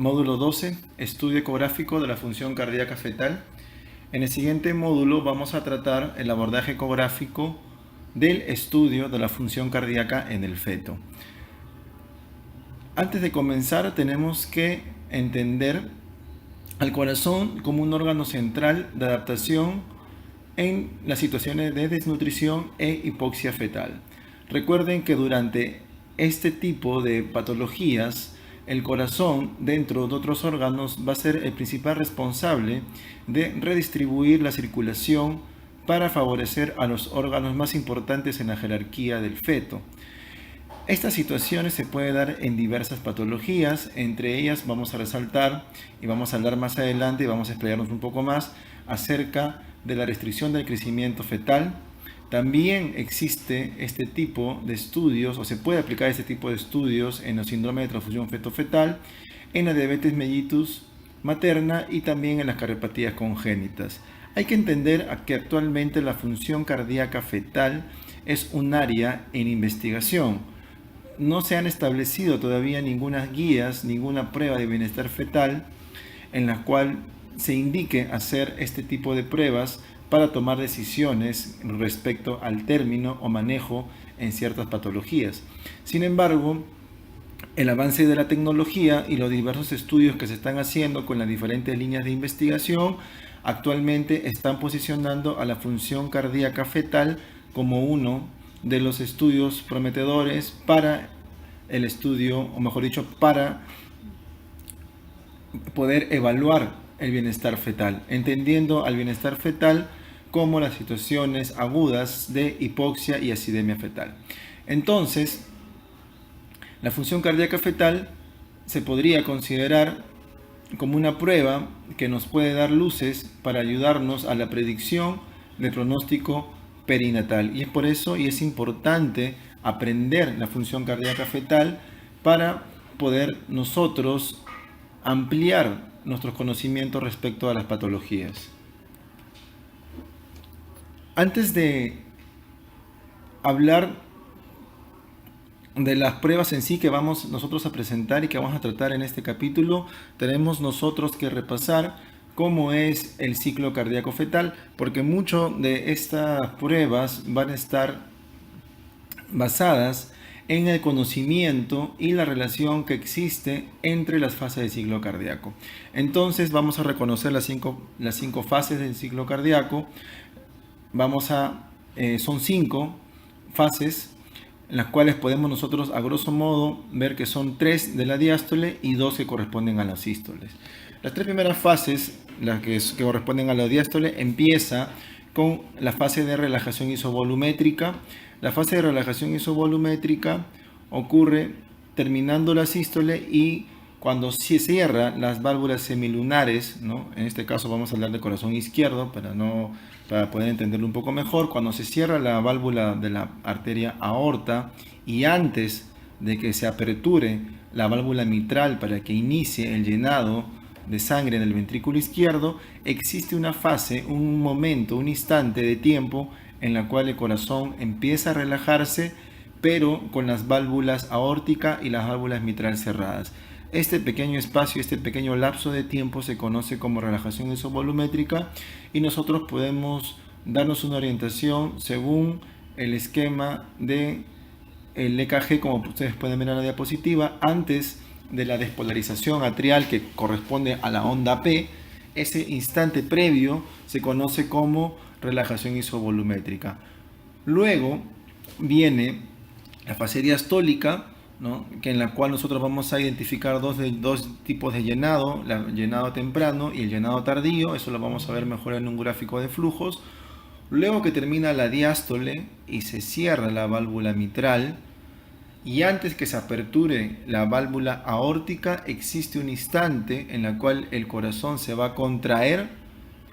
Módulo 12, estudio ecográfico de la función cardíaca fetal. En el siguiente módulo vamos a tratar el abordaje ecográfico del estudio de la función cardíaca en el feto. Antes de comenzar tenemos que entender al corazón como un órgano central de adaptación en las situaciones de desnutrición e hipoxia fetal. Recuerden que durante este tipo de patologías, el corazón, dentro de otros órganos, va a ser el principal responsable de redistribuir la circulación para favorecer a los órganos más importantes en la jerarquía del feto. Estas situaciones se pueden dar en diversas patologías, entre ellas vamos a resaltar y vamos a hablar más adelante y vamos a explayarnos un poco más acerca de la restricción del crecimiento fetal. También existe este tipo de estudios, o se puede aplicar este tipo de estudios en los síndromes de transfusión feto-fetal, en la diabetes mellitus materna y también en las cardiopatías congénitas. Hay que entender que actualmente la función cardíaca fetal es un área en investigación. No se han establecido todavía ninguna guías, ninguna prueba de bienestar fetal en la cual se indique hacer este tipo de pruebas para tomar decisiones respecto al término o manejo en ciertas patologías. Sin embargo, el avance de la tecnología y los diversos estudios que se están haciendo con las diferentes líneas de investigación actualmente están posicionando a la función cardíaca fetal como uno de los estudios prometedores para el estudio, o mejor dicho, para poder evaluar el bienestar fetal, entendiendo al bienestar fetal como las situaciones agudas de hipoxia y acidemia fetal. Entonces, la función cardíaca fetal se podría considerar como una prueba que nos puede dar luces para ayudarnos a la predicción del pronóstico perinatal. Y es por eso y es importante aprender la función cardíaca fetal para poder nosotros ampliar nuestros conocimientos respecto a las patologías. Antes de hablar de las pruebas en sí que vamos nosotros a presentar y que vamos a tratar en este capítulo, tenemos nosotros que repasar cómo es el ciclo cardíaco fetal, porque muchas de estas pruebas van a estar basadas en el conocimiento y la relación que existe entre las fases del ciclo cardíaco. Entonces vamos a reconocer las cinco fases del ciclo cardíaco. Son 5 fases, en las cuales podemos nosotros a grosso modo ver que son 3 de la diástole y 2 que corresponden a las sístoles. Las 3 primeras fases, las que corresponden a la diástole, empieza con la fase de relajación isovolumétrica. La fase de relajación isovolumétrica ocurre terminando la sístole y cuando se cierra las válvulas semilunares, ¿no? En este caso vamos a hablar de corazón izquierdo para poder entenderlo un poco mejor. Cuando se cierra la válvula de la arteria aorta y antes de que se aperture la válvula mitral para que inicie el llenado de sangre en el ventrículo izquierdo, existe una fase, un momento, un instante de tiempo en la cual el corazón empieza a relajarse, pero con las válvulas aórtica y las válvulas mitral cerradas. Este pequeño espacio, este pequeño lapso de tiempo se conoce como relajación isovolumétrica y nosotros podemos darnos una orientación según el esquema del EKG, como ustedes pueden ver en la diapositiva, antes de la despolarización atrial que corresponde a la onda P. Ese instante previo se conoce como relajación isovolumétrica. Luego viene la fase diastólica, ¿no? En la cual nosotros vamos a identificar dos tipos de llenado, el llenado temprano y el llenado tardío. Eso lo vamos a ver mejor en un gráfico de flujos. Luego que termina la diástole y se cierra la válvula mitral, y antes que se aperture la válvula aórtica, existe un instante en el cual el corazón se va a contraer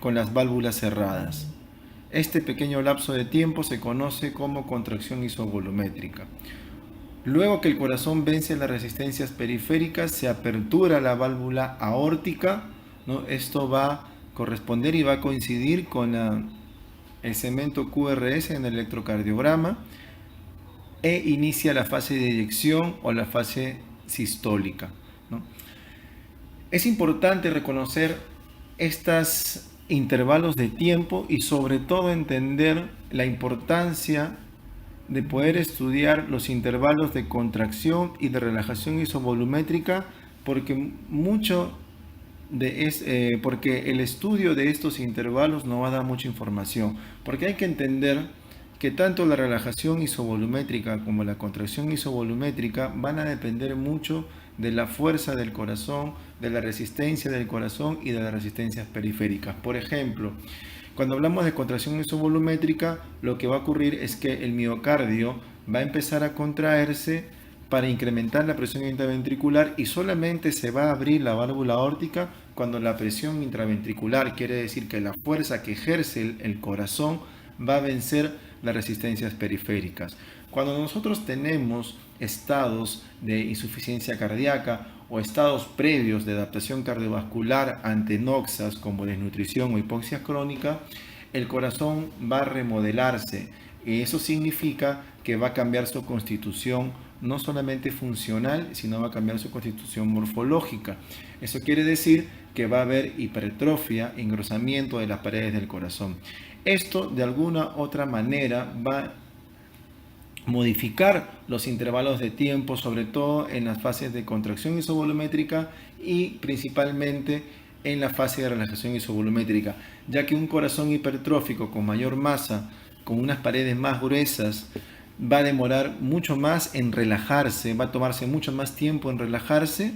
con las válvulas cerradas. Este pequeño lapso de tiempo se conoce como contracción isovolumétrica. Luego que el corazón vence las resistencias periféricas, se apertura la válvula aórtica, ¿no? Esto va a corresponder y va a coincidir con el segmento QRS en el electrocardiograma e inicia la fase de eyección o la fase sistólica, ¿no? Es importante reconocer estos intervalos de tiempo y sobre todo entender la importancia de poder estudiar los intervalos de contracción y de relajación isovolumétrica porque porque el estudio de estos intervalos nos va a dar mucha información, porque hay que entender que tanto la relajación isovolumétrica como la contracción isovolumétrica van a depender mucho de la fuerza del corazón, de la resistencia del corazón y de las resistencias periféricas. Por ejemplo, cuando hablamos de contracción isovolumétrica, lo que va a ocurrir es que el miocardio va a empezar a contraerse para incrementar la presión intraventricular y solamente se va a abrir la válvula aórtica cuando la presión intraventricular, quiere decir que la fuerza que ejerce el corazón, va a vencer las resistencias periféricas. Cuando nosotros tenemos estados de insuficiencia cardíaca o estados previos de adaptación cardiovascular ante noxas como desnutrición o hipoxia crónica, el corazón va a remodelarse y eso significa que va a cambiar su constitución no solamente funcional, sino va a cambiar su constitución morfológica. Eso quiere decir que va a haber hipertrofia, engrosamiento de las paredes del corazón. Esto de alguna otra manera va a modificar los intervalos de tiempo, sobre todo en las fases de contracción isovolumétrica y principalmente en la fase de relajación isovolumétrica, ya que un corazón hipertrófico con mayor masa, con unas paredes más gruesas, va a demorar mucho más en relajarse, va a tomarse mucho más tiempo en relajarse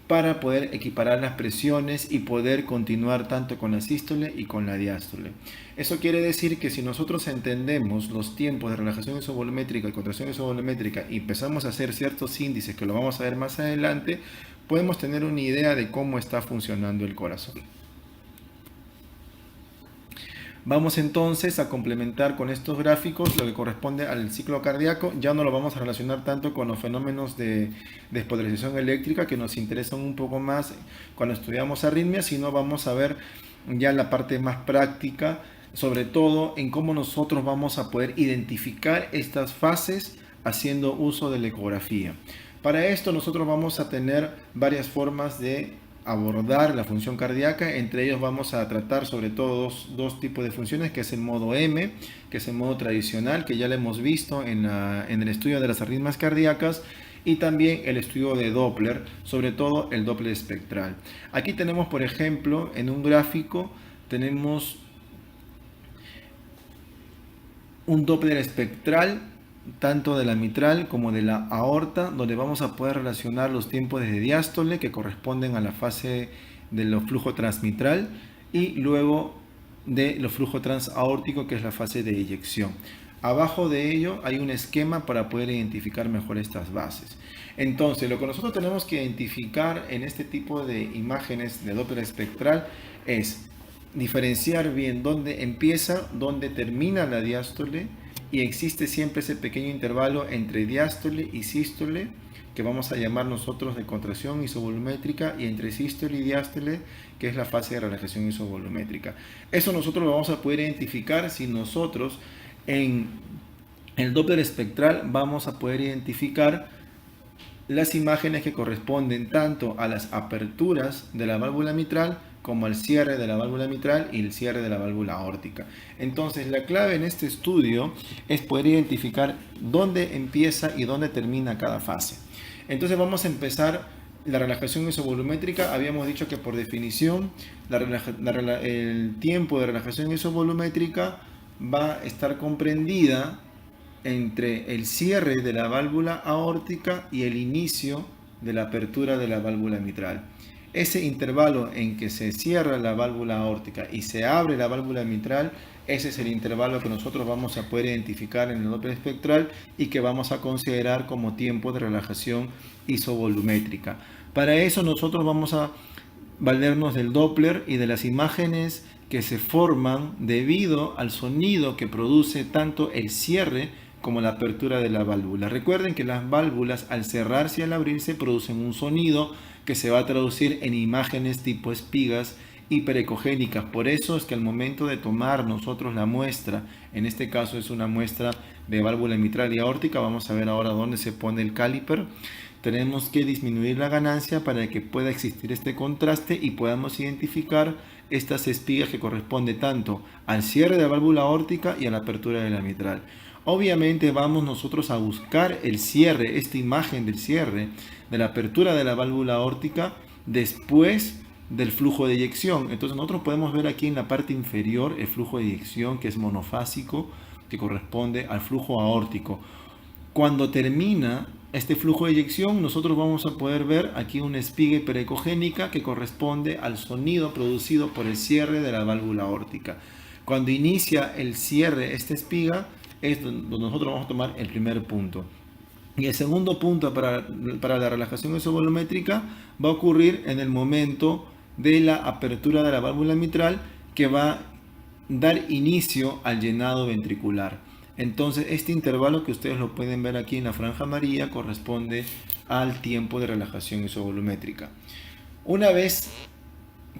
para poder equiparar las presiones y poder continuar tanto con la sístole y con la diástole. Eso quiere decir que si nosotros entendemos los tiempos de relajación isovolumétrica y contracción isovolumétrica y empezamos a hacer ciertos índices que lo vamos a ver más adelante, podemos tener una idea de cómo está funcionando el corazón. Vamos entonces a complementar con estos gráficos lo que corresponde al ciclo cardíaco. Ya no lo vamos a relacionar tanto con los fenómenos de despolarización eléctrica que nos interesan un poco más cuando estudiamos arritmias, sino vamos a ver ya la parte más práctica, sobre todo en cómo nosotros vamos a poder identificar estas fases haciendo uso de la ecografía. Para esto nosotros vamos a tener varias formas de abordar la función cardíaca. Entre ellos vamos a tratar sobre todo dos tipos de funciones, que es el modo M, que es el modo tradicional, que ya lo hemos visto en el estudio de las arritmias cardíacas, y también el estudio de Doppler, sobre todo el Doppler espectral. Aquí tenemos, por ejemplo, en un gráfico, tenemos un Doppler espectral tanto de la mitral como de la aorta, donde vamos a poder relacionar los tiempos de diástole que corresponden a la fase del flujo transmitral y luego de los flujo transaórtico, que es la fase de eyección. Abajo de ello hay un esquema para poder identificar mejor estas bases. Entonces, lo que nosotros tenemos que identificar en este tipo de imágenes de Doppler espectral es diferenciar bien dónde empieza, dónde termina la diástole, y existe siempre ese pequeño intervalo entre diástole y sístole, que vamos a llamar nosotros de contracción isovolumétrica, y entre sístole y diástole, que es la fase de relajación isovolumétrica. Eso nosotros lo vamos a poder identificar si nosotros en el Doppler espectral vamos a poder identificar las imágenes que corresponden tanto a las aperturas de la válvula mitral como al cierre de la válvula mitral y el cierre de la válvula aórtica. Entonces, la clave en este estudio es poder identificar dónde empieza y dónde termina cada fase. Entonces, vamos a empezar la relajación isovolumétrica. Habíamos dicho que por definición el tiempo de relajación isovolumétrica va a estar comprendida entre el cierre de la válvula aórtica y el inicio de la apertura de la válvula mitral. Ese intervalo en que se cierra la válvula aórtica y se abre la válvula mitral, ese es el intervalo que nosotros vamos a poder identificar en el Doppler espectral y que vamos a considerar como tiempo de relajación isovolumétrica. Para eso nosotros vamos a valernos del Doppler y de las imágenes que se forman debido al sonido que produce tanto el cierre como la apertura de la válvula. Recuerden que las válvulas, al cerrarse y al abrirse, producen un sonido que se va a traducir en imágenes tipo espigas hiperecogénicas. Por eso es que al momento de tomar nosotros la muestra, en este caso es una muestra de válvula mitral y aórtica, vamos a ver ahora dónde se pone el caliper, tenemos que disminuir la ganancia para que pueda existir este contraste y podamos identificar estas espigas que corresponden tanto al cierre de la válvula aórtica y a la apertura de la mitral. Obviamente vamos nosotros a buscar el cierre, esta imagen del cierre de la apertura de la válvula aórtica después del flujo de eyección. Entonces nosotros podemos ver aquí en la parte inferior el flujo de eyección, que es monofásico, que corresponde al flujo aórtico. Cuando termina este flujo de eyección, nosotros vamos a poder ver aquí una espiga hiperecogénica que corresponde al sonido producido por el cierre de la válvula aórtica. Cuando inicia el cierre, esta espiga, es donde nosotros vamos a tomar el primer punto. Y el segundo punto para la relajación isovolumétrica va a ocurrir en el momento de la apertura de la válvula mitral, que va a dar inicio al llenado ventricular. Entonces este intervalo que ustedes lo pueden ver aquí en la franja amarilla corresponde al tiempo de relajación isovolumétrica. Una vez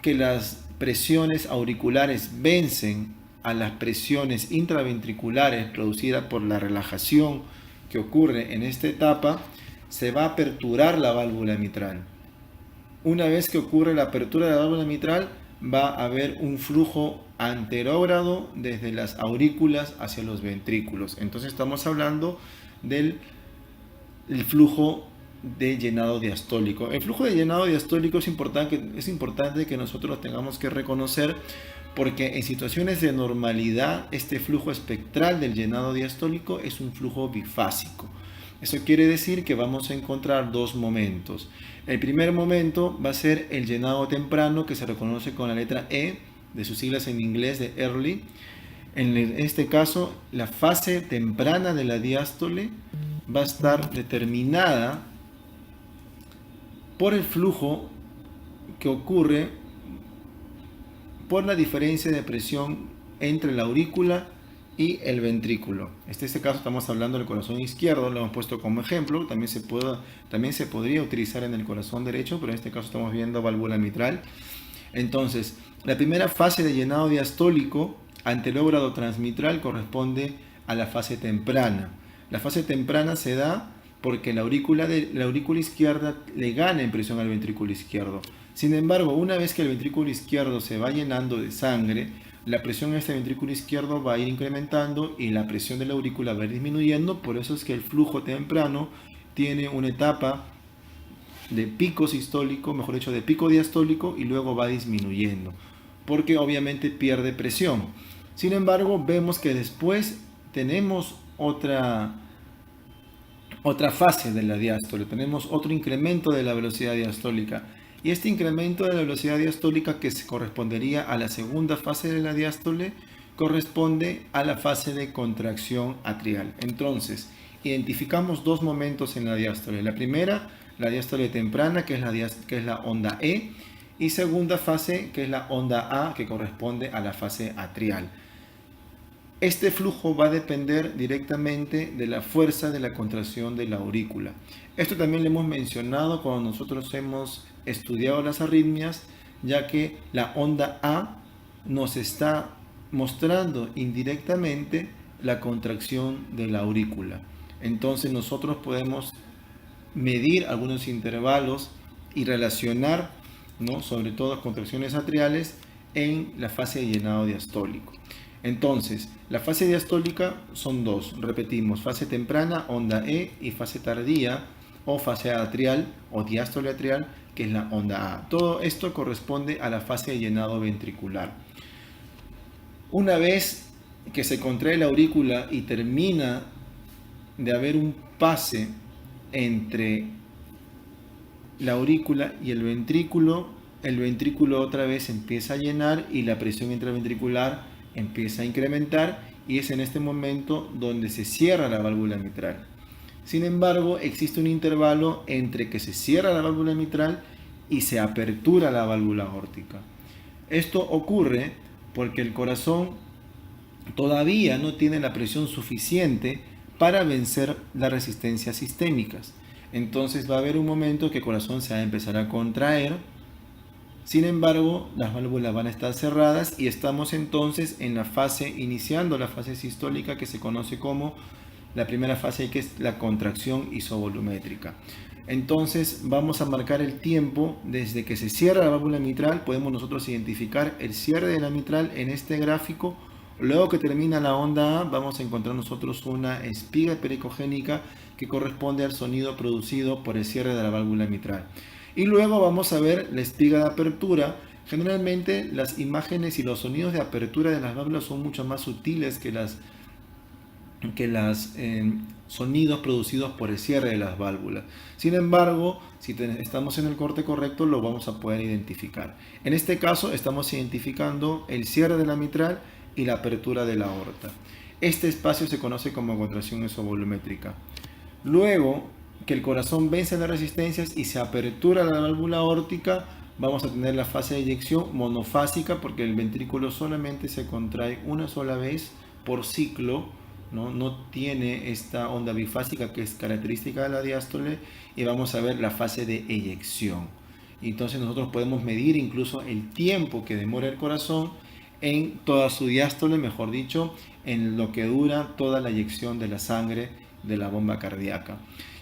que las presiones auriculares vencen a las presiones intraventriculares producidas por la relajación que ocurre en esta etapa, se va a aperturar la válvula mitral. Una vez que ocurre la apertura de la válvula mitral, va a haber un flujo anterógrado desde las aurículas hacia los ventrículos. Entonces estamos hablando del flujo de llenado diastólico. El flujo de llenado diastólico es importante que nosotros tengamos que reconocer, porque en situaciones de normalidad este flujo espectral del llenado diastólico es un flujo bifásico. Eso quiere decir que vamos a encontrar dos momentos. El primer momento va a ser el llenado temprano, que se reconoce con la letra E, de sus siglas en inglés de early. En este caso, la fase temprana de la diástole va a estar determinada por el flujo que ocurre por la diferencia de presión entre la aurícula y el ventrículo. En este caso estamos hablando del corazón izquierdo, lo hemos puesto como ejemplo. También se podría utilizar en el corazón derecho, pero en este caso estamos viendo válvula mitral. Entonces, la primera fase de llenado diastólico antelógrado transmitral corresponde a la fase temprana. La fase temprana se da porque la aurícula izquierda le gana en presión al ventrículo izquierdo. Sin embargo, una vez que el ventrículo izquierdo se va llenando de sangre, la presión en este ventrículo izquierdo va a ir incrementando y la presión de la aurícula va a ir disminuyendo. Por eso es que el flujo temprano tiene una etapa de pico sistólico, mejor dicho, de pico diastólico, y luego va disminuyendo, porque obviamente pierde presión. Sin embargo, vemos que después tenemos otra fase de la diástole, tenemos otro incremento de la velocidad diastólica. Y este incremento de la velocidad diastólica, que se correspondería a la segunda fase de la diástole, corresponde a la fase de contracción atrial. Entonces, identificamos dos momentos en la diástole. La primera, la diástole temprana, que es la onda E, y segunda fase, que es la onda A, que corresponde a la fase atrial. Este flujo va a depender directamente de la fuerza de la contracción de la aurícula. Esto también lo hemos mencionado cuando nosotros hemos estudiado las arritmias, ya que la onda A nos está mostrando indirectamente la contracción de la aurícula. Entonces nosotros podemos medir algunos intervalos y relacionar, ¿no?, sobre todo las contracciones atriales en la fase de llenado diastólico. Entonces, la fase diastólica son dos, repetimos: fase temprana, onda E, y fase tardía o fase atrial o diástole atrial, que es la onda A. Todo esto corresponde a la fase de llenado ventricular. Una vez que se contrae la aurícula y termina de haber un pase entre la aurícula y el ventrículo otra vez empieza a llenar y la presión intraventricular empieza a incrementar, y es en este momento donde se cierra la válvula mitral. Sin embargo, existe un intervalo entre que se cierra la válvula mitral y se apertura la válvula aórtica. Esto ocurre porque el corazón todavía no tiene la presión suficiente para vencer las resistencias sistémicas. Entonces va a haber un momento que el corazón se va a empezar a contraer Sin embargo, las válvulas van a estar cerradas y estamos entonces en la fase, iniciando la fase sistólica que se conoce como la primera fase, que es la contracción isovolumétrica. Entonces vamos a marcar el tiempo desde que se cierra la válvula mitral. Podemos nosotros identificar el cierre de la mitral en este gráfico. Luego que termina la onda A, vamos a encontrar nosotros una espiga pericogénica que corresponde al sonido producido por el cierre de la válvula mitral. Y luego vamos a ver la espiga de apertura. Generalmente las imágenes y los sonidos de apertura de las válvulas son mucho más sutiles que los sonidos producidos por el cierre de las válvulas. Sin embargo, si estamos en el corte correcto, lo vamos a poder identificar. En este caso, estamos identificando el cierre de la mitral y la apertura de la aorta. Este espacio se conoce como contracción isovolumétrica. Luego que el corazón vence las resistencias y se apertura la válvula aórtica, vamos a tener la fase de eyección monofásica, porque el ventrículo solamente se contrae una sola vez por ciclo, no tiene esta onda bifásica que es característica de la diástole, y vamos a ver la fase de eyección. Entonces nosotros podemos medir incluso el tiempo que demora el corazón en toda su diástole, mejor dicho, en lo que dura toda la eyección de la sangre de la bomba cardíaca.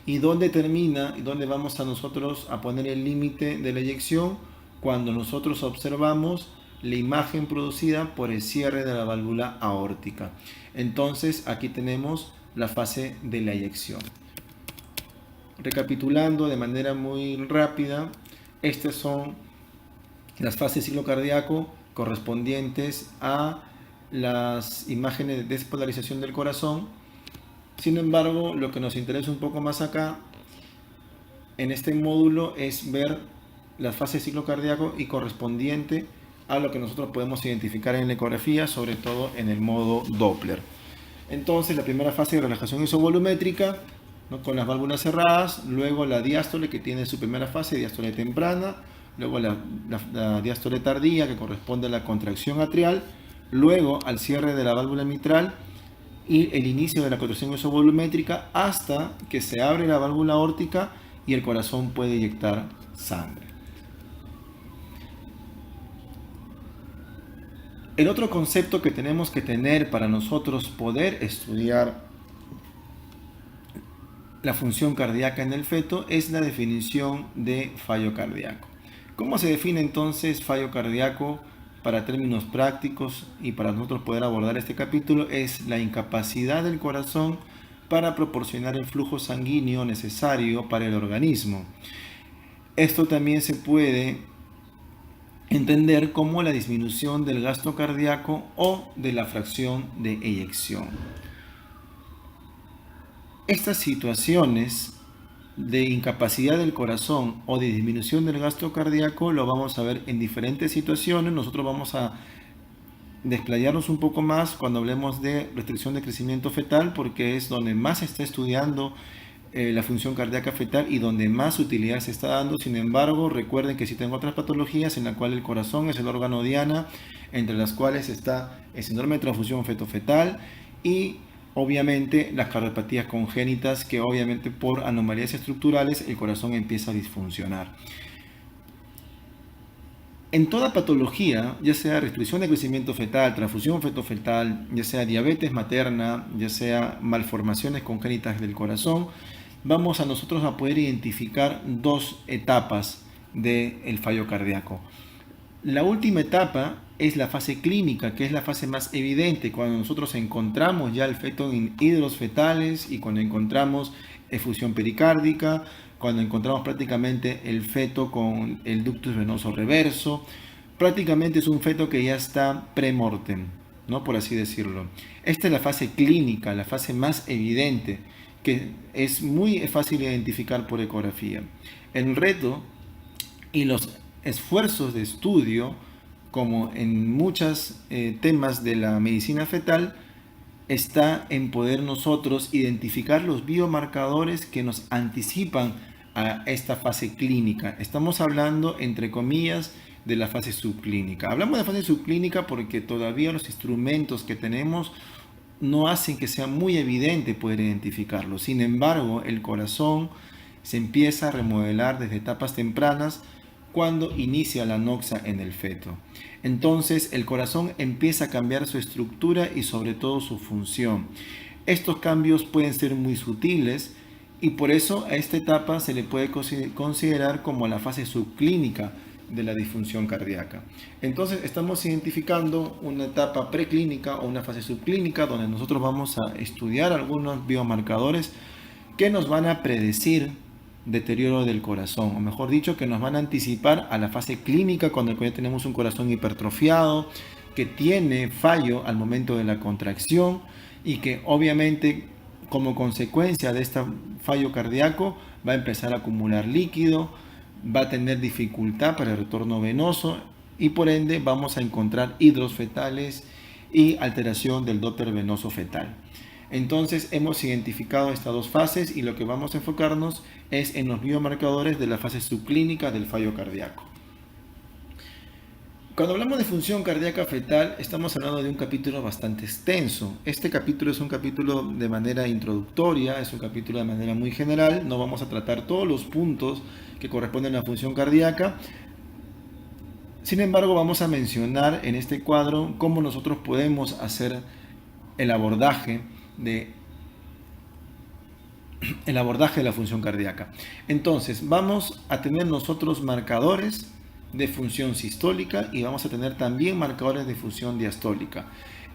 ¿Y dónde termina y dónde vamos a nosotros a poner el límite de la eyección? Cuando nosotros observamos la imagen producida por el cierre de la válvula aórtica. Entonces aquí tenemos la fase de la eyección. Recapitulando de manera muy rápida, estas son las fases de ciclo cardíaco correspondientes a las imágenes de despolarización del corazón. Sin embargo, lo que nos interesa un poco más acá, en este módulo, es ver las fases de ciclo cardíaco y correspondiente a lo que nosotros podemos identificar en la ecografía, sobre todo en el modo Doppler. Entonces, la primera fase de relajación isovolumétrica, ¿no?, con las válvulas cerradas, luego la diástole, que tiene su primera fase, diástole temprana, luego la diástole tardía, que corresponde a la contracción atrial, luego al cierre de la válvula mitral y el inicio de la contracción isovolumétrica hasta que se abre la válvula aórtica y el corazón puede inyectar sangre. El otro concepto que tenemos que tener para nosotros poder estudiar la función cardíaca en el feto es la definición de fallo cardíaco. ¿Cómo se define entonces fallo cardíaco para términos prácticos y para nosotros poder abordar este capítulo? Es la incapacidad del corazón para proporcionar el flujo sanguíneo necesario para el organismo. Esto también se puede entender como la disminución del gasto cardíaco o de la fracción de eyección. Estas situaciones de incapacidad del corazón o de disminución del gasto cardíaco lo vamos a ver en diferentes situaciones. Nosotros vamos a desplayarnos un poco más cuando hablemos de restricción de crecimiento fetal, porque es donde más se está estudiando la función cardíaca fetal y donde más utilidad se está dando. Sin embargo, recuerden que existen otras patologías en las cuales el corazón es el órgano diana, entre las cuales está el síndrome de transfusión feto-fetal y obviamente las cardiopatías congénitas, que obviamente por anomalías estructurales el corazón empieza a disfuncionar. En toda patología, ya sea restricción de crecimiento fetal, transfusión feto-fetal, ya sea diabetes materna, ya sea malformaciones congénitas del corazón, vamos a nosotros a poder identificar dos etapas del fallo cardíaco. La última etapa es la fase clínica, que es la fase más evidente, cuando nosotros encontramos ya el feto en hidros fetales y cuando encontramos efusión pericárdica, cuando encontramos prácticamente el feto con el ductus venoso reverso. Prácticamente es un feto que ya está pre-mortem, ¿no?, por así decirlo. Esta es la fase clínica, la fase más evidente, que es muy fácil de identificar por ecografía. El reto y los esfuerzos de estudio, como en muchos temas de la medicina fetal, está en poder nosotros identificar los biomarcadores que nos anticipan a esta fase clínica. Estamos hablando, entre comillas, de la fase subclínica. Hablamos de fase subclínica porque todavía los instrumentos que tenemos no hacen que sea muy evidente poder identificarlo. Sin embargo, el corazón se empieza a remodelar desde etapas tempranas cuando inicia la noxa en el feto. Entonces el corazón empieza a cambiar su estructura y sobre todo su función. Estos cambios pueden ser muy sutiles y por eso a esta etapa se le puede considerar como la fase subclínica de la disfunción cardíaca. Entonces estamos identificando una etapa preclínica o una fase subclínica donde nosotros vamos a estudiar algunos biomarcadores que nos van a predecir deterioro del corazón, o mejor dicho, que nos van a anticipar a la fase clínica cuando ya tenemos un corazón hipertrofiado, que tiene fallo al momento de la contracción y que obviamente como consecuencia de este fallo cardíaco va a empezar a acumular líquido, va a tener dificultad para el retorno venoso y por ende vamos a encontrar hidros fetales y alteración del Doppler venoso fetal. Entonces hemos identificado estas dos fases y lo que vamos a enfocarnos es en los biomarcadores de la fase subclínica del fallo cardíaco. Cuando hablamos de función cardíaca fetal, estamos hablando de un capítulo bastante extenso. Este capítulo es un capítulo de manera introductoria, es un capítulo de manera muy general. No vamos a tratar todos los puntos que corresponden a la función cardíaca. Sin embargo, vamos a mencionar en este cuadro cómo nosotros podemos hacer el abordaje de la función cardíaca. Entonces, vamos a tener nosotros marcadores de función sistólica y vamos a tener también marcadores de función diastólica.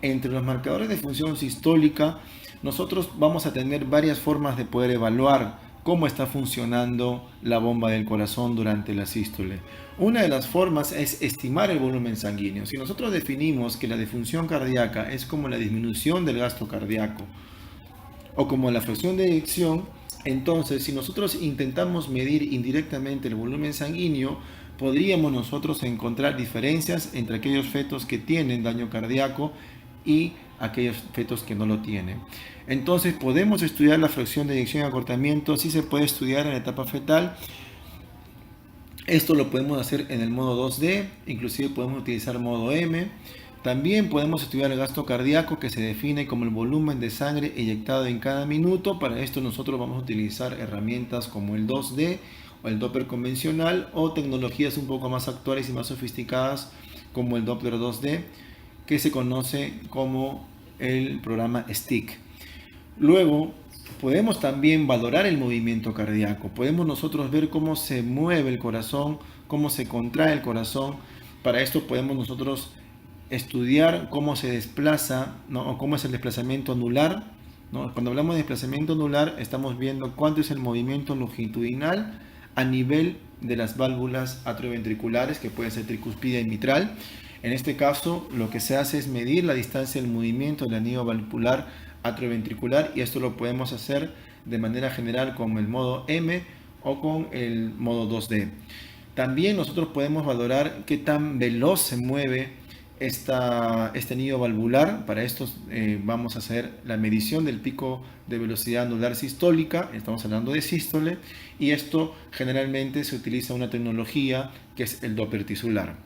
Entre los marcadores de función sistólica, nosotros vamos a tener varias formas de poder evaluar cómo está funcionando la bomba del corazón durante la sístole. Una de las formas es estimar el volumen sanguíneo. Si nosotros definimos que la disfunción cardíaca es como la disminución del gasto cardíaco o como la fracción de eyección, entonces si nosotros intentamos medir indirectamente el volumen sanguíneo, podríamos nosotros encontrar diferencias entre aquellos fetos que tienen daño cardíaco y aquellos fetos que no lo tienen. Entonces podemos estudiar la fracción de eyección y acortamiento, sí se puede estudiar en la etapa fetal. Esto lo podemos hacer en el modo 2D, inclusive podemos utilizar modo M. También podemos estudiar el gasto cardíaco, que se define como el volumen de sangre eyectado en cada minuto. Para esto nosotros vamos a utilizar herramientas como el 2D o el Doppler convencional o tecnologías un poco más actuales y más sofisticadas como el Doppler 2D, que se conoce como el programa STIC. Luego podemos también valorar el movimiento cardíaco. Podemos nosotros ver cómo se mueve el corazón, cómo se contrae el corazón. Para esto podemos nosotros estudiar cómo se desplaza, ¿no? O cómo es el desplazamiento anular, ¿no? Cuando hablamos de desplazamiento anular, estamos viendo cuánto es el movimiento longitudinal a nivel de las válvulas atrioventriculares, que pueden ser tricuspide y mitral. En este caso, lo que se hace es medir la distancia del movimiento del anillo valvular atrioventricular y esto lo podemos hacer de manera general con el modo M o con el modo 2D. También nosotros podemos valorar qué tan veloz se mueve este anillo valvular. Para esto vamos a hacer la medición del pico de velocidad anular sistólica, estamos hablando de sístole, y esto generalmente se utiliza una tecnología que es el Doppler tisular.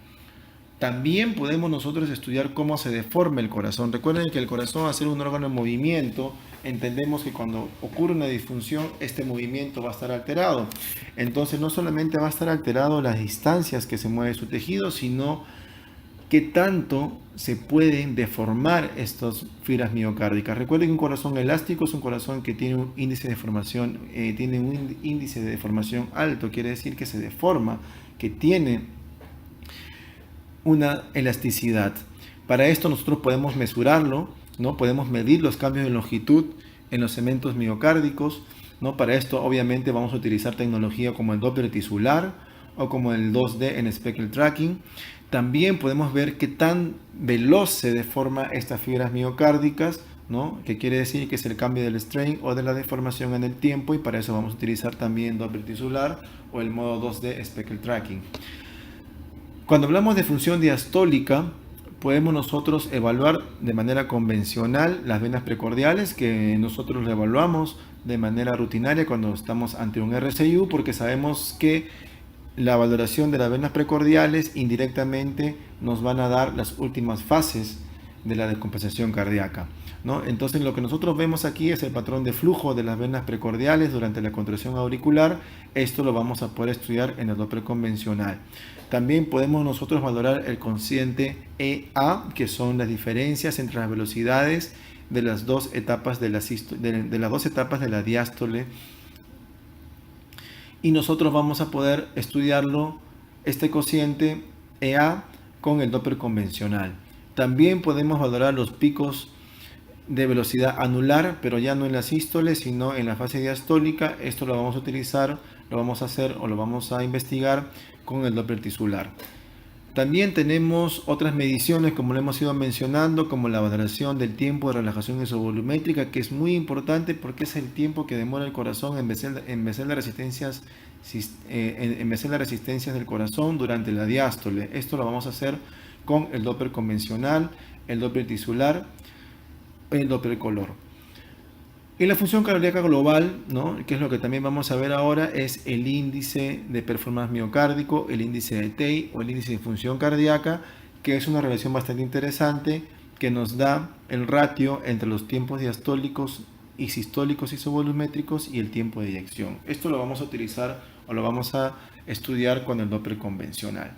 También podemos nosotros estudiar cómo se deforma el corazón. Recuerden que el corazón, al ser un órgano en movimiento, entendemos que cuando ocurre una disfunción, este movimiento va a estar alterado. Entonces no solamente va a estar alterado las distancias que se mueve su tejido, sino qué tanto se pueden deformar estas fibras miocárdicas. Recuerden que un corazón elástico es un corazón que tiene un índice de deformación, alto, quiere decir que se deforma, que tiene una elasticidad. Para esto nosotros podemos mesurarlo, ¿no? Podemos medir los cambios de longitud en los segmentos miocárdicos, ¿no? Para esto obviamente vamos a utilizar tecnología como el Doppler tisular o como el 2D en speckle tracking. También podemos ver qué tan veloz se deforma estas fibras miocárdicas, ¿no? Que quiere decir que es el cambio del strain o de la deformación en el tiempo, y para eso vamos a utilizar también Doppler tisular o el modo 2D speckle tracking. Cuando hablamos de función diastólica, podemos nosotros evaluar de manera convencional las venas precordiales, que nosotros lo evaluamos de manera rutinaria cuando estamos ante un RCIU, porque sabemos que la valoración de las venas precordiales indirectamente nos van a dar las últimas fases de la descompensación cardíaca. ¿no? Entonces lo que nosotros vemos aquí es el patrón de flujo de las venas precordiales durante la contracción auricular. Esto lo vamos a poder estudiar en el Doppler convencional. También podemos nosotros valorar el cociente EA, que son las diferencias entre las velocidades de las dos etapas de la diástole. Y nosotros vamos a poder estudiarlo, este cociente EA, con el Doppler convencional. También podemos valorar los picos de velocidad anular, pero ya no en la sístole, sino en la fase diastólica. Esto lo vamos a utilizar, lo vamos a hacer o lo vamos a investigar con el Doppler tisular. También tenemos otras mediciones, como lo hemos ido mencionando, como la valoración del tiempo de relajación isovolumétrica, que es muy importante porque es el tiempo que demora el corazón en vencer las resistencias del corazón durante la diástole. Esto lo vamos a hacer con el Doppler convencional, el Doppler tisular, el Doppler color. Y la función cardíaca global, ¿no?, que es lo que también vamos a ver ahora, es el índice de performance miocárdico, el índice de TEI o el índice de función cardíaca, que es una relación bastante interesante que nos da el ratio entre los tiempos diastólicos y sistólicos isovolumétricos y el tiempo de eyección. Esto lo vamos a utilizar o lo vamos a estudiar con el Doppler convencional.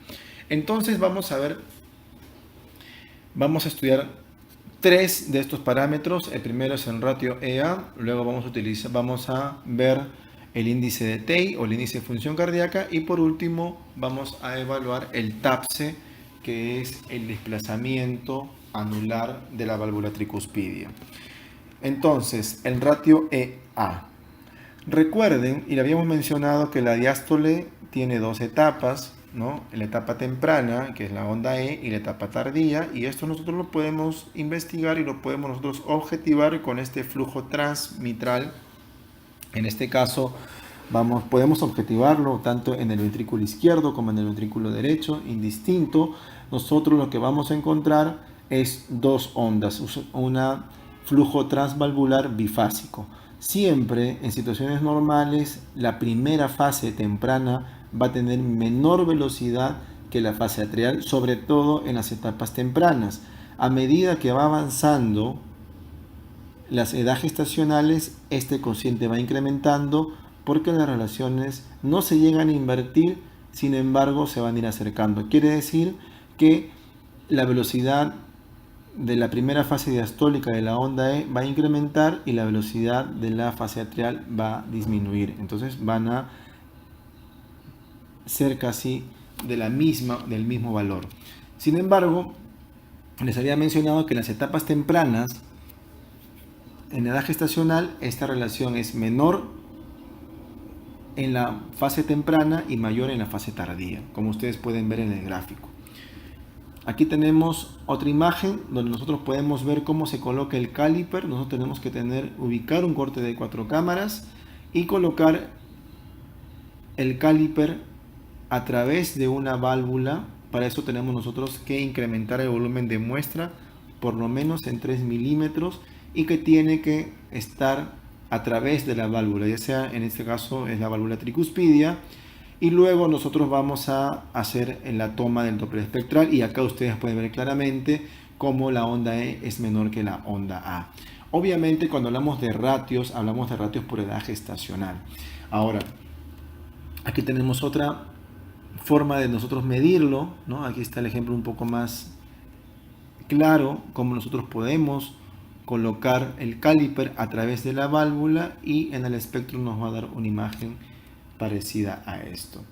Entonces vamos a estudiar tres de estos parámetros. El primero es el ratio EA, luego vamos a ver el índice de TEI o el índice de función cardíaca, y por último vamos a evaluar el TAPSE, que es el desplazamiento anular de la válvula tricuspidia. Entonces, el ratio EA. Recuerden, y le habíamos mencionado, que la diástole tiene dos etapas, ¿no? La etapa temprana, que es la onda E, y la etapa tardía, y esto nosotros lo podemos investigar y lo podemos nosotros objetivar con este flujo transmitral. En este caso podemos objetivarlo tanto en el ventrículo izquierdo como en el ventrículo derecho, indistinto. Nosotros lo que vamos a encontrar es dos ondas, un flujo transvalvular bifásico. Siempre en situaciones normales la primera fase temprana va a tener menor velocidad que la fase atrial, sobre todo en las etapas tempranas. A medida que va avanzando las edades gestacionales, este cociente va incrementando porque las relaciones no se llegan a invertir, sin embargo se van a ir acercando. Quiere decir que la velocidad de la primera fase diastólica de la onda E va a incrementar y la velocidad de la fase atrial va a disminuir. Entonces van a ser casi del mismo valor. Sin embargo, les había mencionado que en las etapas tempranas, en edad gestacional, esta relación es menor en la fase temprana y mayor en la fase tardía, como ustedes pueden ver en el gráfico. Aquí tenemos otra imagen donde nosotros podemos ver cómo se coloca el caliper. Nosotros tenemos que ubicar un corte de 4 cámaras y colocar el caliper a través de una válvula. Para eso tenemos nosotros que incrementar el volumen de muestra por lo menos en 3 milímetros y que tiene que estar a través de la válvula, ya sea en este caso es la válvula tricuspidia, y luego nosotros vamos a hacer la toma del Doppler espectral, y acá ustedes pueden ver claramente cómo la onda E es menor que la onda A. Obviamente cuando hablamos de ratios por edad gestacional. Ahora, aquí tenemos otra forma de nosotros medirlo, ¿no? Aquí está el ejemplo un poco más claro, cómo nosotros podemos colocar el caliper a través de la válvula y en el espectro nos va a dar una imagen parecida a esto.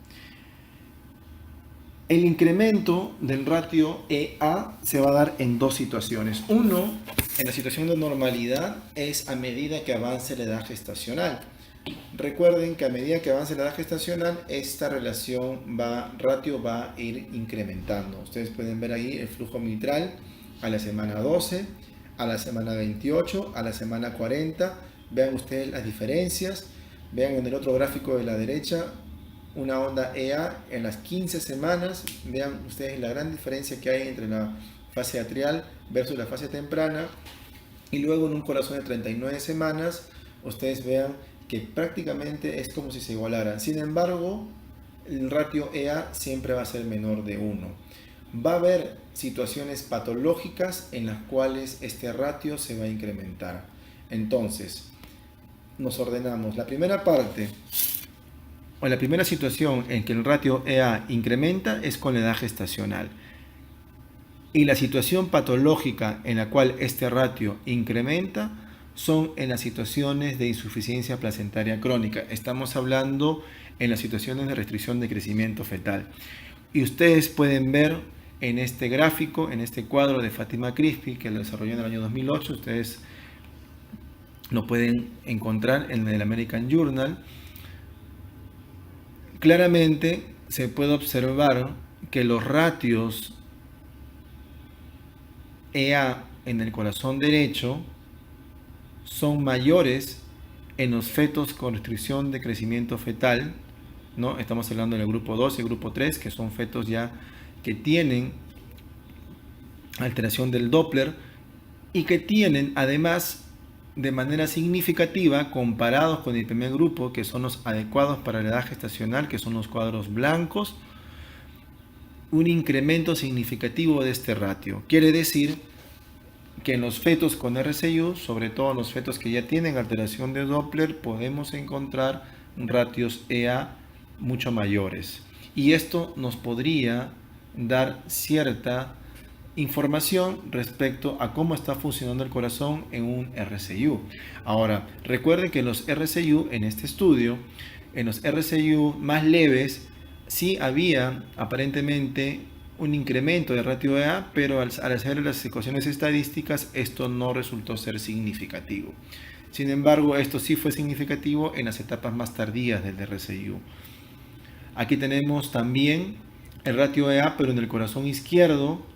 El incremento del ratio EA se va a dar en dos situaciones. Uno, en la situación de normalidad, es a medida que avance la edad gestacional. Recuerden que a medida que avance la edad gestacional, esta ratio va a ir incrementando. Ustedes pueden ver ahí el flujo mitral a la semana 12, a la semana 28, a la semana 40. Vean ustedes las diferencias. Vean en el otro gráfico de la derecha una onda EA en las 15 semanas. Vean ustedes la gran diferencia que hay entre la fase atrial versus la fase temprana. Y luego en un corazón de 39 semanas, ustedes vean que prácticamente es como si se igualaran. Sin embargo, el ratio EA siempre va a ser menor de 1. va a haber situaciones patológicas en las cuales este ratio se va a incrementar. Entonces, nos ordenamos. La primera parte o la primera situación en que el ratio EA incrementa es con la edad gestacional. Y la situación patológica en la cual este ratio incrementa son en las situaciones de insuficiencia placentaria crónica. Estamos hablando en las situaciones de restricción de crecimiento fetal. Y ustedes pueden ver en este gráfico, en este cuadro de Fátima Crispi, que lo desarrolló en el año 2008, ustedes lo pueden encontrar en el American Journal. Claramente se puede observar que los ratios EA en el corazón derecho son mayores en los fetos con restricción de crecimiento fetal, ¿no? Estamos hablando del grupo 2 y grupo 3, que son fetos ya que tienen alteración del Doppler y que tienen además de manera significativa, comparados con el primer grupo, que son los adecuados para la edad gestacional, que son los cuadros blancos, un incremento significativo de este ratio. Quiere decir que en los fetos con RCIU, sobre todo en los fetos que ya tienen alteración de Doppler, podemos encontrar ratios EA mucho mayores. Y esto nos podría dar cierta información respecto a cómo está funcionando el corazón en un RCIU. Ahora, recuerden que en los RCIU, en este estudio, en los RCIU más leves, sí había aparentemente un incremento de ratio EA, pero al hacer las ecuaciones estadísticas esto no resultó ser significativo. Sin embargo, esto sí fue significativo en las etapas más tardías del RCIU. Aquí tenemos también el ratio EA, pero en el corazón izquierdo.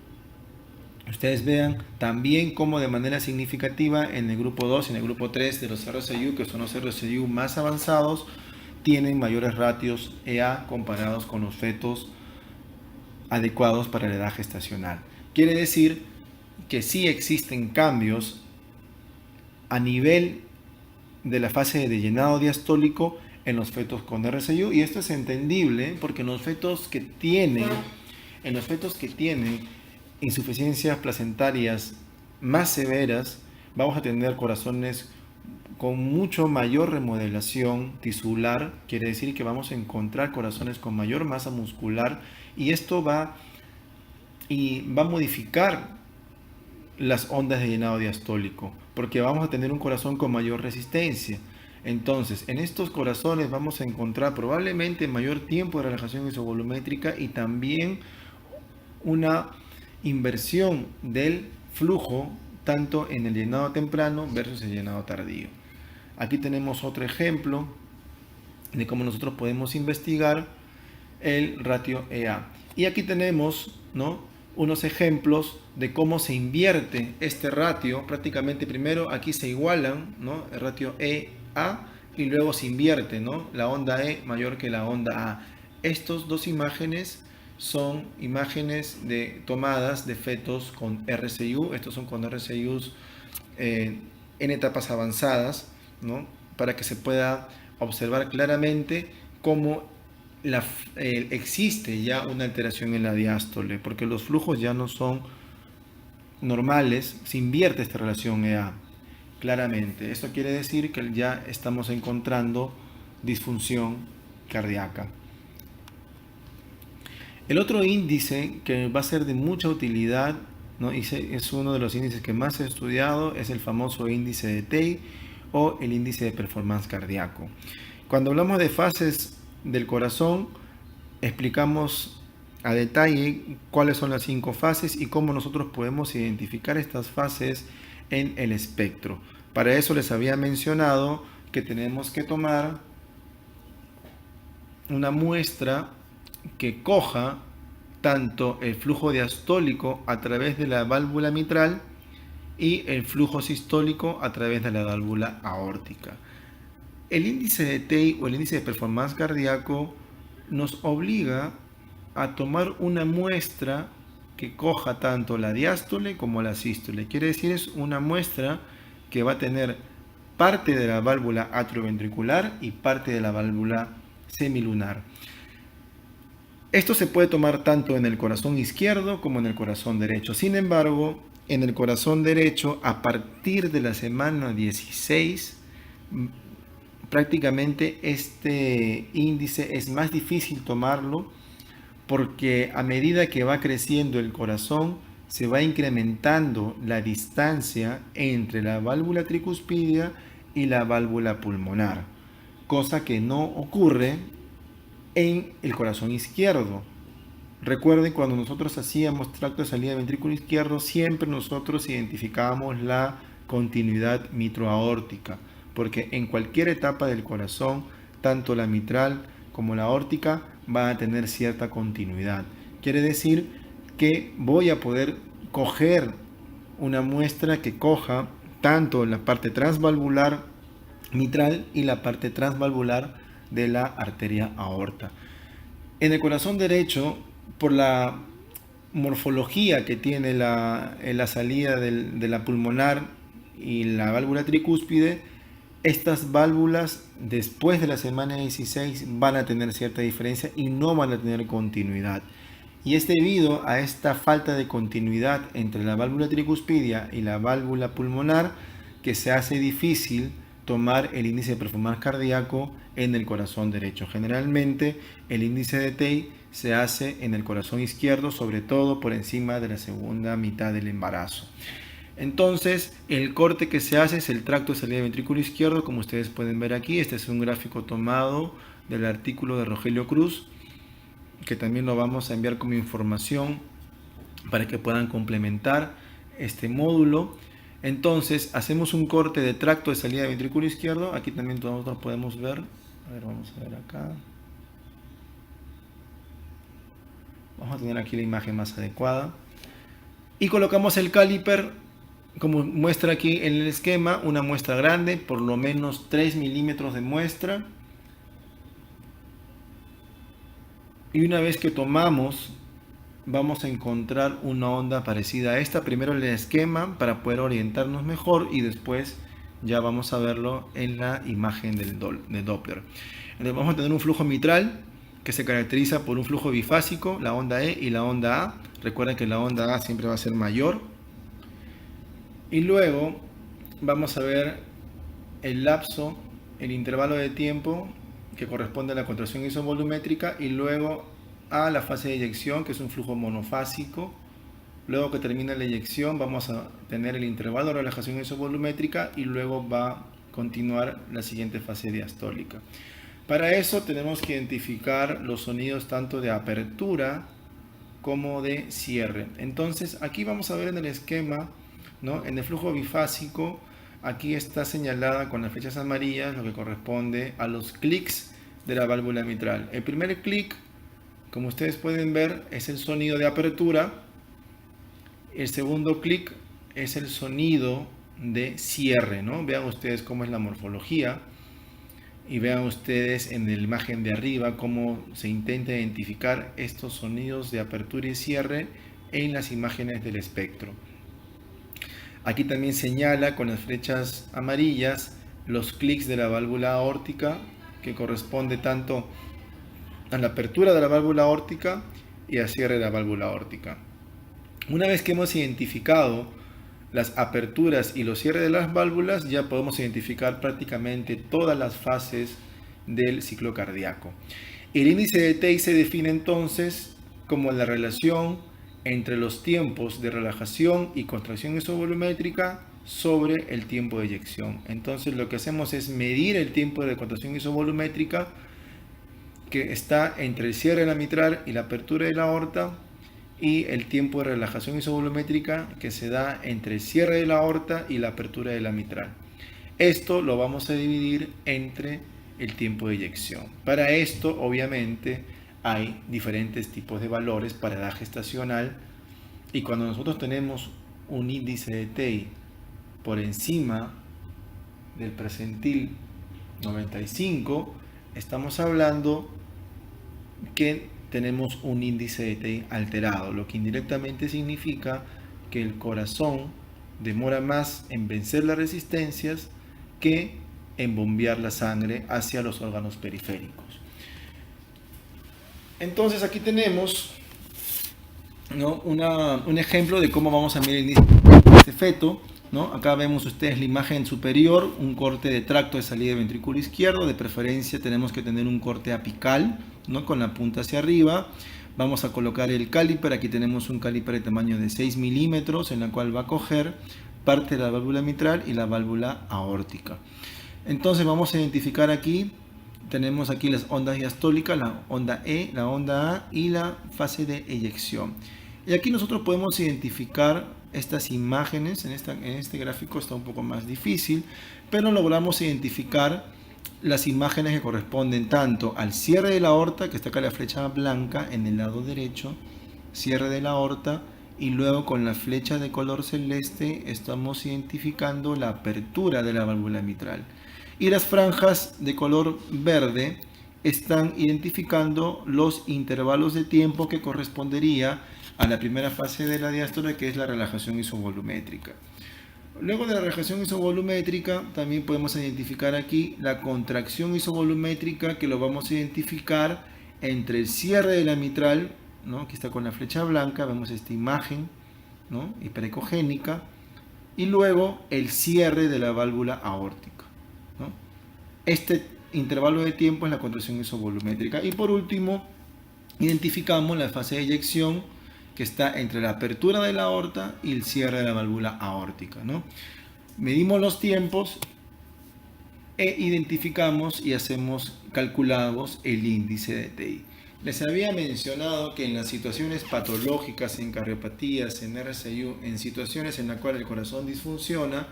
Ustedes vean también cómo de manera significativa en el grupo 2 y en el grupo 3 de los RCIU, que son los RCIU más avanzados, tienen mayores ratios EA comparados con los fetos adecuados para la edad gestacional. Quiere decir que sí existen cambios a nivel de la fase de llenado diastólico en los fetos con RCIU, y esto es entendible porque en los fetos que tienen insuficiencias placentarias más severas, vamos a tener corazones con mucho mayor remodelación tisular. Quiere decir que vamos a encontrar corazones con mayor masa muscular, y esto va a modificar las ondas de llenado diastólico, porque vamos a tener un corazón con mayor resistencia. Entonces, en estos corazones vamos a encontrar probablemente mayor tiempo de relajación isovolumétrica y también una inversión del flujo tanto en el llenado temprano versus el llenado tardío. Aquí tenemos otro ejemplo de cómo nosotros podemos investigar el ratio EA. Y aquí tenemos, ¿no?, unos ejemplos de cómo se invierte este ratio. Prácticamente primero aquí se igualan, ¿no?, el ratio EA, y luego se invierte, ¿no?, la onda E mayor que la onda A. Estas dos imágenes son imágenes tomadas de fetos con RCIU. Estos son con RCIUs en etapas avanzadas, ¿no?, para que se pueda observar claramente cómo existe ya una alteración en la diástole, porque los flujos ya no son normales, se invierte esta relación EA claramente. Esto quiere decir que ya estamos encontrando disfunción cardíaca. El otro índice que va a ser de mucha utilidad, ¿no?, y es uno de los índices que más he estudiado, es el famoso índice de TEI o el índice de performance cardíaco. Cuando hablamos de fases del corazón, explicamos a detalle cuáles son las 5 fases y cómo nosotros podemos identificar estas fases en el espectro. Para eso les había mencionado que tenemos que tomar una muestra que coja tanto el flujo diastólico a través de la válvula mitral y el flujo sistólico a través de la válvula aórtica. El índice de TEI o el índice de performance cardíaco nos obliga a tomar una muestra que coja tanto la diástole como la sístole. Quiere decir, es una muestra que va a tener parte de la válvula atrioventricular y parte de la válvula semilunar. Esto se puede tomar tanto en el corazón izquierdo como en el corazón derecho. Sin embargo, en el corazón derecho, a partir de la semana 16, prácticamente este índice es más difícil tomarlo porque a medida que va creciendo el corazón, se va incrementando la distancia entre la válvula tricuspidia y la válvula pulmonar, cosa que no ocurre en el corazón izquierdo. Recuerden, cuando nosotros hacíamos tracto de salida de ventrículo izquierdo, siempre nosotros identificábamos la continuidad mitroaórtica, porque en cualquier etapa del corazón, tanto la mitral como la aórtica van a tener cierta continuidad. Quiere decir que voy a poder coger una muestra que coja tanto la parte transvalvular mitral y la parte transvalvular de la arteria aorta. En el corazón derecho, por la morfología que tiene la salida de la pulmonar y la válvula tricúspide, estas válvulas después de la semana 16 van a tener cierta diferencia y no van a tener continuidad. Y es debido a esta falta de continuidad entre la válvula tricuspidia y la válvula pulmonar que se hace difícil tomar el índice de performance cardíaco en el corazón derecho. Generalmente el índice de TEI se hace en el corazón izquierdo, sobre todo por encima de la segunda mitad del embarazo. Entonces, el corte que se hace es el tracto de salida de ventrículo izquierdo, como ustedes pueden ver aquí. Este es un gráfico tomado del artículo de Rogelio Cruz, que también lo vamos a enviar como información para que puedan complementar este módulo. Entonces, hacemos un corte de tracto de salida de ventrículo izquierdo. Aquí también nosotros podemos ver. A ver, vamos a ver acá. Vamos a tener aquí la imagen más adecuada. Y colocamos el caliper, como muestra aquí en el esquema, una muestra grande, por lo menos 3 milímetros de muestra. Y una vez que tomamos, vamos a encontrar una onda parecida a esta. Primero el esquema para poder orientarnos mejor y después ya vamos a verlo en la imagen del Doppler. Entonces vamos a tener un flujo mitral que se caracteriza por un flujo bifásico, la onda E y la onda A. Recuerden que la onda A siempre va a ser mayor. Y luego vamos a ver el lapso, el intervalo de tiempo que corresponde a la contracción isovolumétrica y luego a la fase de eyección, que es un flujo monofásico. Luego que termina la eyección vamos a tener el intervalo de relajación isovolumétrica y luego va a continuar la siguiente fase diastólica. Para eso tenemos que identificar los sonidos tanto de apertura como de cierre. Entonces aquí vamos a ver en el esquema, ¿no? En el flujo bifásico, aquí está señalada con las flechas amarillas lo que corresponde a los clics de la válvula mitral. El primer clic, como ustedes pueden ver, es el sonido de apertura. El segundo clic es el sonido de cierre, ¿no? Vean ustedes cómo es la morfología y vean ustedes en la imagen de arriba cómo se intenta identificar estos sonidos de apertura y cierre en las imágenes del espectro. Aquí también señala con las flechas amarillas los clics de la válvula aórtica, que corresponde tanto a la apertura de la válvula aórtica y al cierre de la válvula aórtica. Una vez que hemos identificado las aperturas y los cierres de las válvulas, ya podemos identificar prácticamente todas las fases del ciclo cardíaco. El índice de TEI se define entonces como la relación entre los tiempos de relajación y contracción isovolumétrica sobre el tiempo de eyección. Entonces lo que hacemos es medir el tiempo de contracción isovolumétrica que está entre el cierre de la mitral y la apertura de la aorta, y el tiempo de relajación isovolumétrica que se da entre el cierre de la aorta y la apertura de la mitral. Esto lo vamos a dividir entre el tiempo de eyección. Para esto, obviamente, hay diferentes tipos de valores para edad gestacional, y cuando nosotros tenemos un índice de TEI por encima del percentil 95, estamos hablando que tenemos un índice de TEI alterado, lo que indirectamente significa que el corazón demora más en vencer las resistencias que en bombear la sangre hacia los órganos periféricos. Entonces aquí tenemos, ¿no?, un ejemplo de cómo vamos a medir el índice de este feto, ¿no? Acá vemos ustedes la imagen superior, un corte de tracto de salida de ventrículo izquierdo. De preferencia tenemos que tener un corte apical, ¿no?, con la punta hacia arriba. Vamos a colocar el caliper. Aquí tenemos un caliper de tamaño de 6 milímetros en la cual va a coger parte de la válvula mitral y la válvula aórtica. Entonces vamos a identificar aquí, tenemos aquí las ondas diastólicas, la onda E, la onda A y la fase de eyección. Y aquí nosotros podemos identificar estas imágenes. En este gráfico está un poco más difícil, pero logramos identificar las imágenes que corresponden tanto al cierre de la aorta, que está acá la flecha blanca en el lado derecho, cierre de la aorta, y luego con la flecha de color celeste estamos identificando la apertura de la válvula mitral. Y las franjas de color verde están identificando los intervalos de tiempo que correspondería a la primera fase de la diástole, que es la relajación isovolumétrica. Luego de la relajación isovolumétrica también podemos identificar aquí la contracción isovolumétrica, que lo vamos a identificar entre el cierre de la mitral, ¿no?, aquí está con la flecha blanca, vemos esta imagen, ¿no?, hiperecogénica, y luego el cierre de la válvula aórtica, ¿no? Este intervalo de tiempo es la contracción isovolumétrica. Y por último, identificamos la fase de eyección, que está entre la apertura de la aorta y el cierre de la válvula aórtica, ¿no? Medimos los tiempos e identificamos y calculamos el índice de TI. Les había mencionado que en las situaciones patológicas, en cardiopatías, en RCU, en situaciones en las cuales el corazón disfunciona,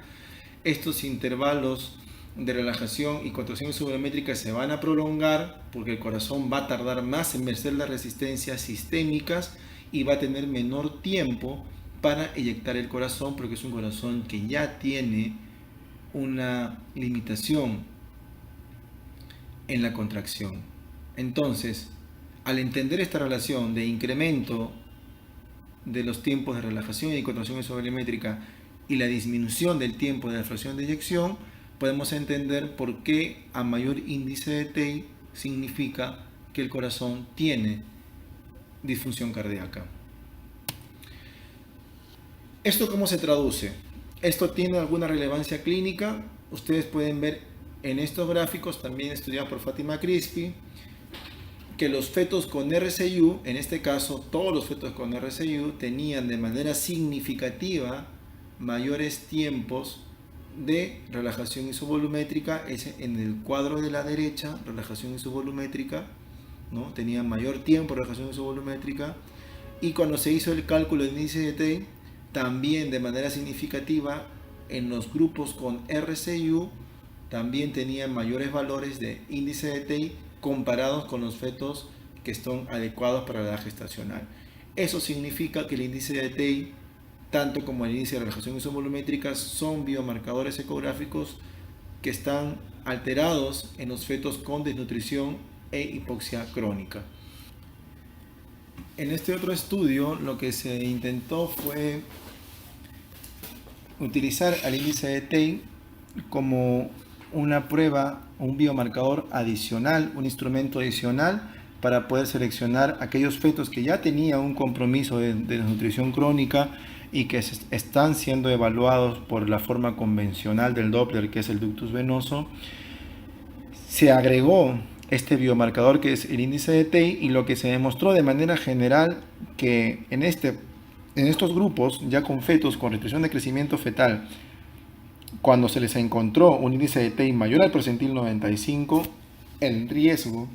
estos intervalos de relajación y contracción isovolumétrica se van a prolongar porque el corazón va a tardar más en vencer las resistencias sistémicas y va a tener menor tiempo para eyectar el corazón, porque es un corazón que ya tiene una limitación en la contracción. Entonces, al entender esta relación de incremento de los tiempos de relajación y contracción isovolumétrica y la disminución del tiempo de la fracción de eyección, podemos entender por qué a mayor índice de TI significa que el corazón tiene disfunción cardíaca. ¿Esto cómo se traduce? ¿Esto tiene alguna relevancia clínica? Ustedes pueden ver en estos gráficos, también estudiados por Fátima Crispi, que los fetos con RCU, en este caso todos los fetos con RCU, tenían de manera significativa mayores tiempos de relajación isovolumétrica. En el cuadro de la derecha, relajación isovolumétrica, ¿no?, tenía mayor tiempo de relajación isovolumétrica. Y cuando se hizo el cálculo del índice de TI, también de manera significativa en los grupos con RCU también tenían mayores valores de índice de TI comparados con los fetos que están adecuados para la edad gestacional. Eso significa que el índice de TI, tanto como el índice de relajación isovolumétrica, son biomarcadores ecográficos que están alterados en los fetos con desnutrición e hipoxia crónica. En este otro estudio lo que se intentó fue utilizar al índice de TI como una prueba, un biomarcador adicional, un instrumento adicional para poder seleccionar aquellos fetos que ya tenían un compromiso de desnutrición crónica y que están siendo evaluados por la forma convencional del Doppler, que es el ductus venoso. Se agregó este biomarcador, que es el índice de TI, y lo que se demostró de manera general que en estos grupos, ya con fetos con restricción de crecimiento fetal, cuando se les encontró un índice de TI mayor al percentil 95, el riesgo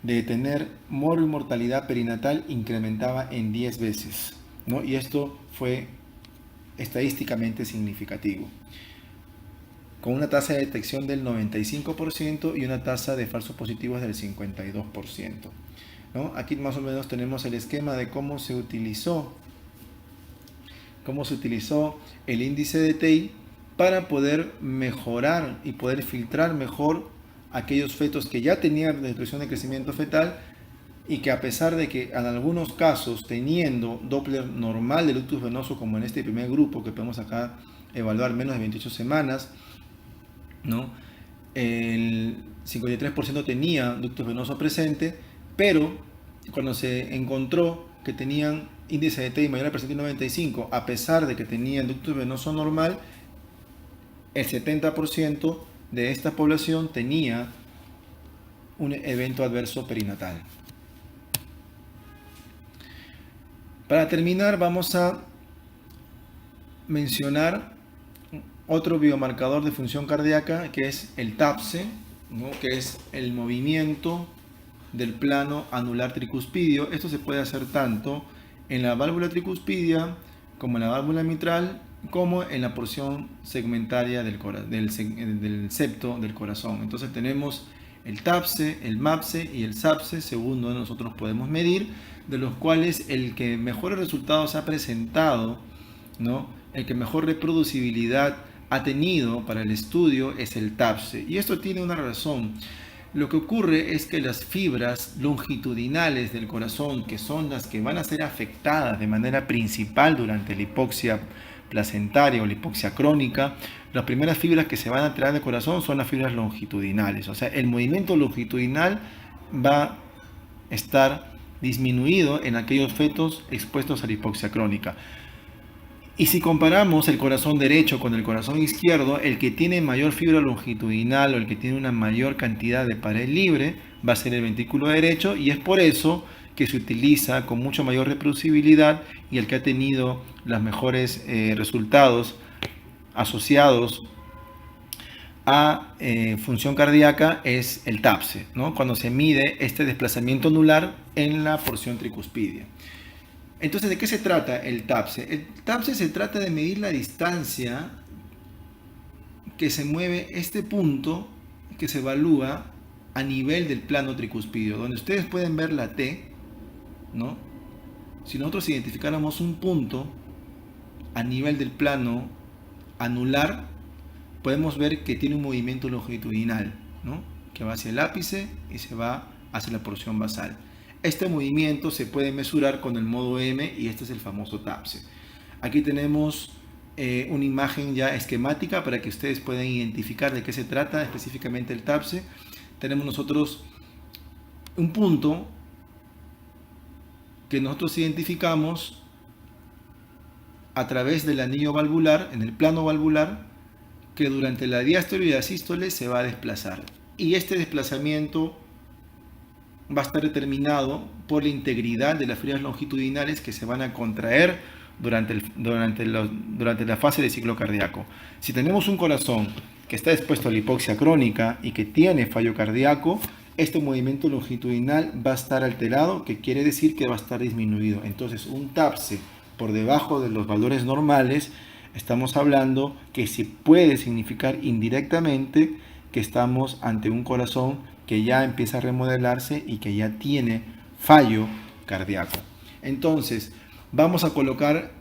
de tener mortalidad perinatal incrementaba en 10 veces, ¿no? Y esto fue estadísticamente significativo, con una tasa de detección del 95% y una tasa de falsos positivos del 52%, ¿no? Aquí más o menos tenemos el esquema de cómo se utilizó el índice de TI para poder mejorar y poder filtrar mejor aquellos fetos que ya tenían restricción de crecimiento fetal y que, a pesar de que en algunos casos, teniendo Doppler normal del ductus venoso, como en este primer grupo que podemos acá evaluar menos de 28 semanas, ¿no?, el 53% tenía ductus venoso presente, Pero cuando se encontró que tenían índice de TI mayor al percentil 95, a pesar de que tenían ductus venoso normal, el 70% de esta población tenía un evento adverso perinatal. Para terminar, vamos a mencionar otro biomarcador de función cardíaca, que es el TAPSE, ¿no? Que es el movimiento del plano anular tricuspidio. Esto se puede hacer tanto en la válvula tricuspidia como en la válvula mitral, como en la porción segmentaria del septo del corazón. Entonces tenemos el TAPSE, el MAPSE y el SAPSE, según donde nosotros podemos medir, de los cuales el que mejores resultados ha presentado, ¿no? El que mejor reproducibilidad ha tenido para el estudio es el TAPSE. Y esto tiene una razón. Lo que ocurre es que las fibras longitudinales del corazón, que son las que van a ser afectadas de manera principal durante la hipoxia placentaria o la hipoxia crónica, las primeras fibras que se van a alterar del corazón son las fibras longitudinales. O sea, el movimiento longitudinal va a estar disminuido en aquellos fetos expuestos a la hipoxia crónica. Y si comparamos el corazón derecho con el corazón izquierdo, el que tiene mayor fibra longitudinal o el que tiene una mayor cantidad de pared libre va a ser el ventrículo derecho, y es por eso que se utiliza con mucho mayor reproducibilidad, y el que ha tenido los mejores resultados asociados a función cardíaca es el TAPSE, ¿no? Cuando se mide este desplazamiento anular en la porción tricuspidia. Entonces, ¿de qué se trata el TAPSE? El TAPSE se trata de medir la distancia que se mueve este punto, que se evalúa a nivel del plano tricuspidio, donde ustedes pueden ver la T, ¿no? Si nosotros identificáramos un punto a nivel del plano anular, podemos ver que tiene un movimiento longitudinal, ¿no? Que va hacia el ápice y se va hacia la porción basal. Este movimiento se puede mesurar con el modo M, y este es el famoso TAPSE. Aquí tenemos una imagen ya esquemática para que ustedes puedan identificar de qué se trata específicamente el TAPSE. Tenemos nosotros un punto que nosotros identificamos a través del anillo valvular, en el plano valvular, que durante la diástole y la sístole se va a desplazar. Y este desplazamiento va a estar determinado por la integridad de las fibras longitudinales que se van a contraer durante la fase de ciclo cardíaco. Si tenemos un corazón que está expuesto a la hipoxia crónica y que tiene fallo cardíaco, este movimiento longitudinal va a estar alterado, que quiere decir que va a estar disminuido. Entonces, un TAPSE por debajo de los valores normales, estamos hablando que se puede significar indirectamente que estamos ante un corazón que ya empieza a remodelarse y que ya tiene fallo cardíaco. Entonces, vamos a colocar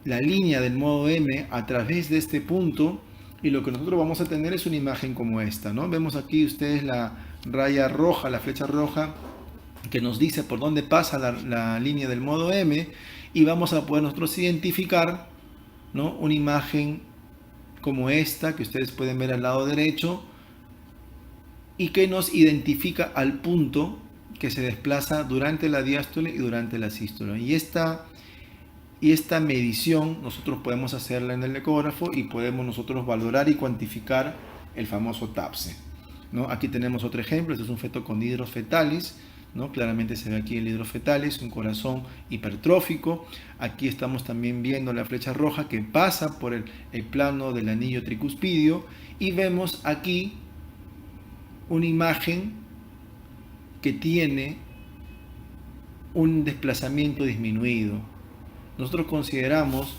la línea del modo M a través de este punto, y lo que nosotros vamos a tener es una imagen como esta, ¿no? Vemos aquí ustedes la raya roja, la flecha roja, que nos dice por dónde pasa la línea del modo M, y vamos a poder nosotros identificar, ¿no? Una imagen como esta que ustedes pueden ver al lado derecho, y que nos identifica al punto que se desplaza durante la diástole y durante la sístole. Y esta medición nosotros podemos hacerla en el ecógrafo y podemos nosotros valorar y cuantificar el famoso TAPSE, ¿no? Aquí tenemos otro ejemplo. Este es un feto con hidros fetalis, ¿no? Claramente se ve aquí el hidros fetalis, un corazón hipertrófico. Aquí estamos también viendo la flecha roja que pasa por el plano del anillo tricuspidio, y vemos aquí una imagen que tiene un desplazamiento disminuido. Nosotros consideramos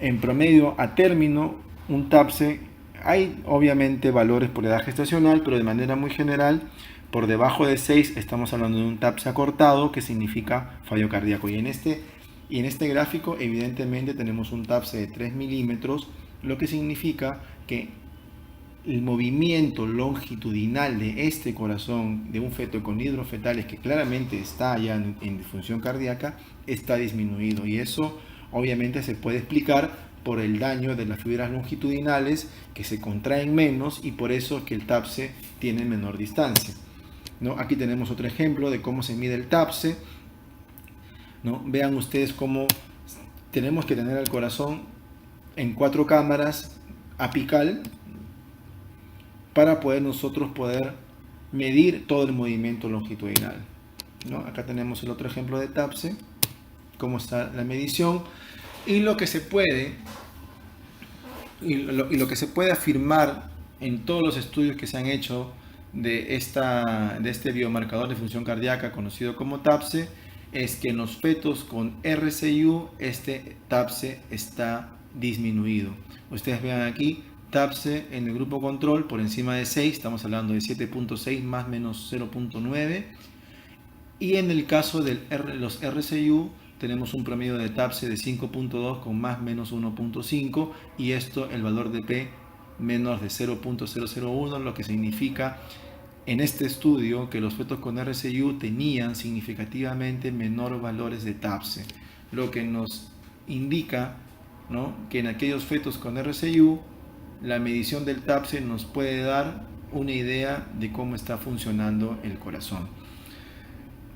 en promedio a término un TAPSE, hay obviamente valores por edad gestacional, pero de manera muy general, por debajo de 6 estamos hablando de un TAPSE acortado, que significa fallo cardíaco. Y en este gráfico evidentemente tenemos un TAPSE de 3 milímetros, lo que significa que el movimiento longitudinal de este corazón de un feto con hidros fetales, que claramente está ya en disfunción cardíaca, está disminuido, y eso obviamente se puede explicar por el daño de las fibras longitudinales que se contraen menos, y por eso es que el TAPSE tiene menor distancia, ¿no? Aquí tenemos otro ejemplo de cómo se mide el TAPSE, ¿no? Vean ustedes cómo tenemos que tener el corazón en 4 cámaras apical para nosotros poder medir todo el movimiento longitudinal, ¿no? Acá tenemos el otro ejemplo de TAPSE, cómo está la medición y lo que se puede que se puede afirmar en todos los estudios que se han hecho de este biomarcador de función cardíaca conocido como TAPSE es que en los fetos con RCIU este TAPSE está disminuido. Ustedes vean aquí TAPSE en el grupo control por encima de 6, estamos hablando de 7.6 más menos 0.9, y en el caso de los RCIU tenemos un promedio de TAPSE de 5.2 con más menos 1.5, y esto el valor de P menos de 0.001, lo que significa en este estudio que los fetos con RCIU tenían significativamente menor valores de TAPSE, lo que nos indica, ¿no?, que en aquellos fetos con RCIU la medición del TAPSE nos puede dar una idea de cómo está funcionando el corazón.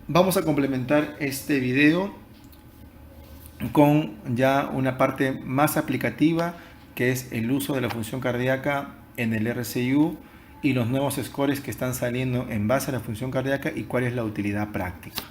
Vamos a complementar este video con ya una parte más aplicativa, que es el uso de la función cardíaca en el RCIU y los nuevos scores que están saliendo en base a la función cardíaca y cuál es la utilidad práctica.